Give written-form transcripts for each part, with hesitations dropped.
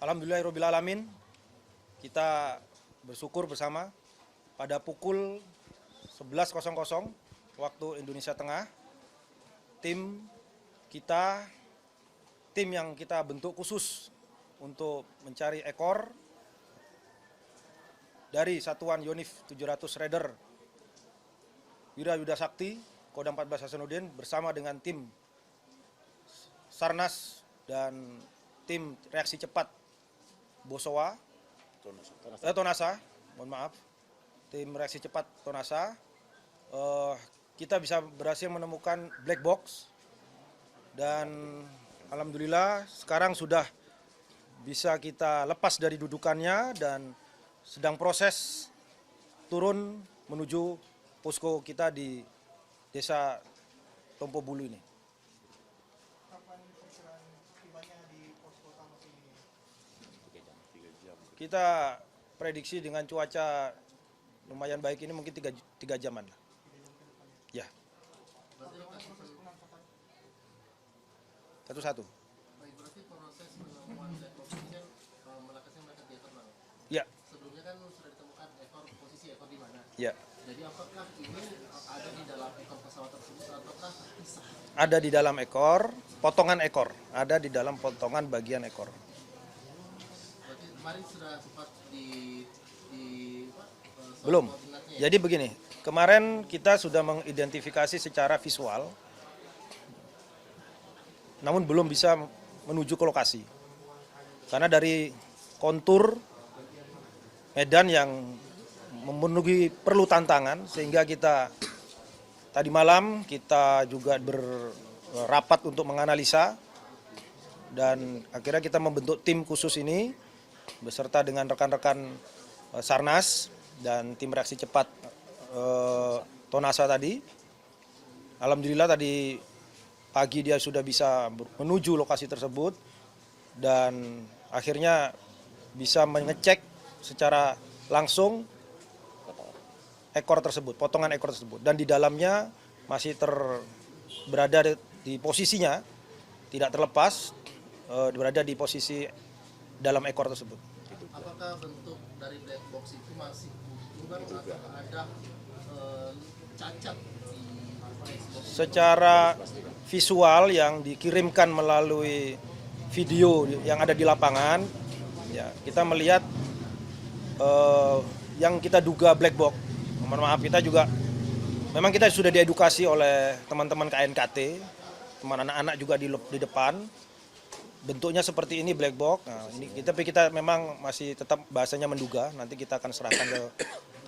Alhamdulillahirrabbilalamin, kita bersyukur bersama pada pukul 11.00 waktu Indonesia Tengah, tim yang kita bentuk khusus untuk mencari ekor dari Satuan Yonif 700 Raider Wirayuda Sakti, Kodam 14 Hasanuddin bersama dengan tim Sarnas dan tim reaksi cepat Tonasa, mohon maaf, tim reaksi cepat Tonasa, kita bisa berhasil menemukan black box dan alhamdulillah sekarang sudah bisa kita lepas dari dudukannya dan sedang proses turun menuju posko kita di Desa Tompo Bulu ini. Kita prediksi dengan cuaca lumayan baik ini mungkin 3 jaman lah. Ya. Satu-satu. Berarti proses penemuan black box ini kan melakasnya mereka di ekor mana? Ya. Sebelumnya kan sudah ditemukan posisi ekor di mana? Ya. Jadi apakah ini ada di dalam ekor pesawat tersebut ataukah terpisah? Ada di dalam ekor, potongan ekor. Ada di dalam potongan bagian ekor. Berarti kemarin sudah sempat Belum. Jadi begini, kemarin kita sudah mengidentifikasi secara visual, namun belum bisa menuju ke lokasi. Karena dari kontur medan yang memenuhi perlu tantangan, sehingga kita tadi malam kita juga berrapat untuk menganalisa dan akhirnya kita membentuk tim khusus ini beserta dengan rekan-rekan Sarnas dan tim reaksi cepat Tonasa tadi. Alhamdulillah tadi pagi dia sudah bisa menuju lokasi tersebut dan akhirnya bisa mengecek secara langsung ekor tersebut, potongan ekor tersebut, dan di dalamnya masih berada di posisinya, tidak terlepas, berada di posisi dalam ekor tersebut. Apakah bentuk dari black box itu masih utuh atau ada cacat di black box? Secara visual yang dikirimkan melalui video yang ada di lapangan, ya, kita melihat yang kita duga black box. Mohon maaf, kita juga memang kita sudah diedukasi oleh teman-teman KNKT, teman anak-anak juga di depan. Bentuknya seperti ini black box. Nah, tapi kita memang masih tetap bahasanya menduga. Nanti kita akan serahkan ke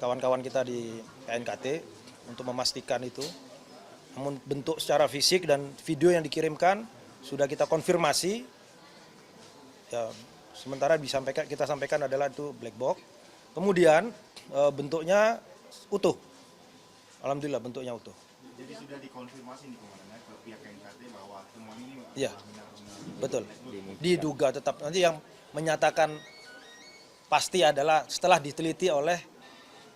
kawan-kawan kita di KNKT untuk memastikan itu. Namun bentuk secara fisik dan video yang dikirimkan sudah kita konfirmasi. Ya, sementara kita sampaikan adalah itu black box. Kemudian bentuknya utuh. Alhamdulillah bentuknya utuh. Jadi sudah dikonfirmasi nih komandannya ke pihak KNKT bahwa temuan ini ya, betul. Diduga tetap. Nanti yang menyatakan pasti adalah setelah diteliti oleh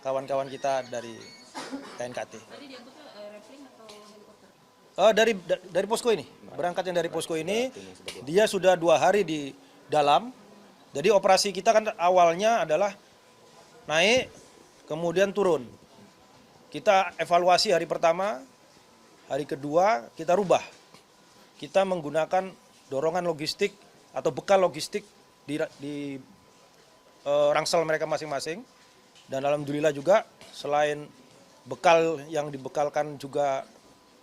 kawan-kawan kita dari KNKT. Tadi diangkutnya repling atau helikopter? Dari posko ini. Berangkatnya dari posko ini, dia sudah 2 hari di dalam. Jadi operasi kita kan awalnya adalah naik, kemudian turun. Kita evaluasi hari pertama, hari kedua kita rubah. Kita menggunakan dorongan logistik atau bekal logistik di rangsel mereka masing-masing. Dan alhamdulillah juga selain bekal yang dibekalkan juga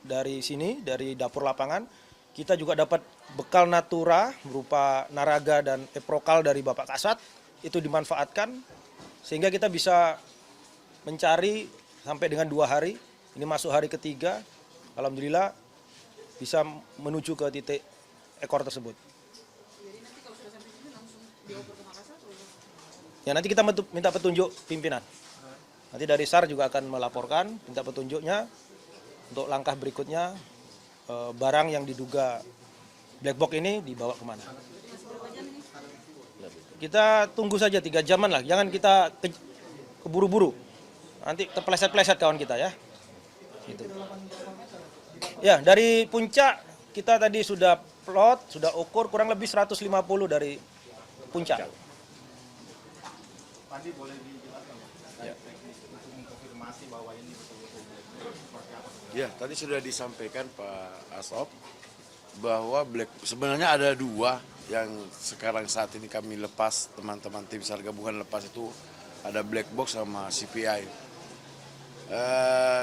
dari sini, dari dapur lapangan, kita juga dapat bekal natura berupa naraga dan eprokal dari Bapak Kasat, itu dimanfaatkan sehingga kita bisa mencari sampai dengan 2 hari, ini masuk hari ketiga, alhamdulillah bisa menuju ke titik ekor tersebut. Jadi nanti kalau sudah sampai sini langsung dioper ke Makassar atau? Ya nanti kita minta petunjuk pimpinan. Nanti dari SAR juga akan melaporkan, minta petunjuknya untuk langkah berikutnya, barang yang diduga black box ini dibawa kemana. Kita tunggu saja 3 jaman lah, jangan kita keburu-buru. Nanti terpeleset-peleset kawan kita ya. Gitu. Ya, dari puncak kita tadi sudah plot, sudah ukur kurang lebih 150 dari puncak. Pandi boleh dijelaskan Pak? Teknis untuk mengkonfirmasi bahwa ini betul-betul seperti apa? Ya, tadi sudah disampaikan Pak Asop bahwa sebenarnya ada dua yang sekarang saat ini kami lepas, teman-teman tim SAR gabungan lepas itu ada black box sama CPI.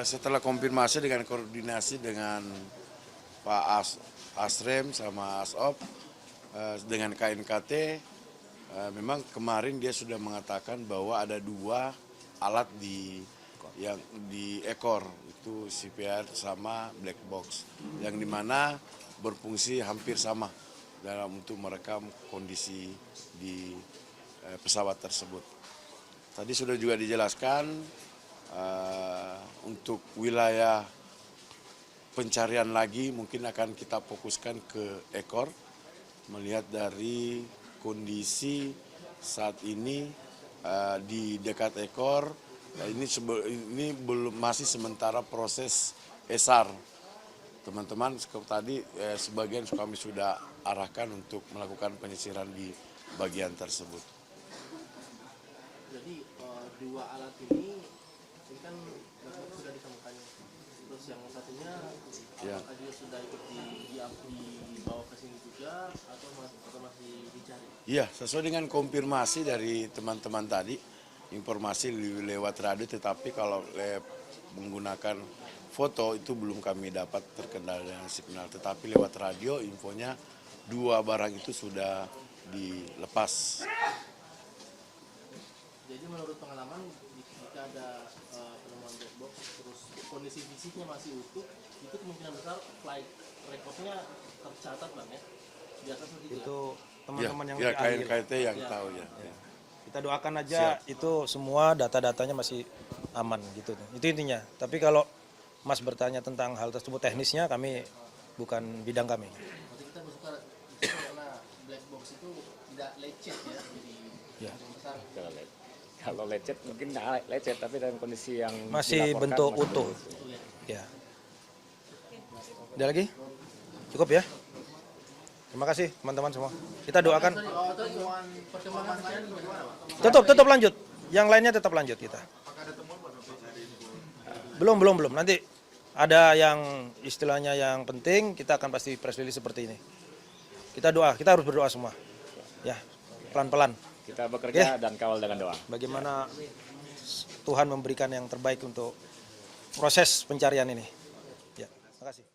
Setelah konfirmasi dengan koordinasi dengan Pak Asrem sama Asop dengan KNKT, memang kemarin dia sudah mengatakan bahwa ada dua alat di ekor itu CPR sama black box yang dimana berfungsi hampir sama dalam untuk merekam kondisi di pesawat tersebut. Tadi sudah juga dijelaskan untuk wilayah pencarian lagi mungkin akan kita fokuskan ke ekor, melihat dari kondisi saat ini di dekat ekor. Ini belum, masih sementara proses ESAR. Teman-teman tadi sebagian kami sudah arahkan untuk melakukan penyisiran di bagian tersebut. Jadi dua alat ini kan sudah ditemukan. Terus yang satunya Ya. apakah dia sudah ikut dibawa ke sini juga atau masih dicari? Iya, sesuai dengan konfirmasi dari teman-teman tadi, informasi lewat radio, tetapi kalau menggunakan foto itu belum kami dapat terkendala dengan signal. Tetapi lewat radio infonya dua barang itu sudah dilepas. Jadi menurut pengalaman jika ada penemuan black box terus kondisi fisiknya masih utuh, itu kemungkinan besar flight recordnya tercatat Bang ya? Di atas itu ya? Itu teman-teman yang ya di akhir. KNKT yang tahu ya. Kita doakan aja itu semua data-datanya masih aman gitu. Itu intinya. Tapi kalau Mas bertanya tentang hal tersebut teknisnya, kami bukan bidang kami. Berarti kita bersuka karena black box itu tidak lecet ya, jadi Ya. besar. Kalau lecet mungkin nggak lecet, tapi dalam kondisi yang Masih dilaporkan bentuk masih utuh. utuh. Ya. Ada lagi? Cukup ya? Terima kasih teman-teman semua. Kita doakan. Perkembangan lain bagaimana Pak? Tetap lanjut. Yang lainnya tetap lanjut kita. Belum. Nanti ada yang istilahnya yang penting, kita akan pasti press release seperti ini. Kita harus berdoa semua. Ya, pelan-pelan. Kita bekerja dan kawal dengan doa. Bagaimana Tuhan memberikan yang terbaik untuk proses pencarian ini. Ya, terima kasih.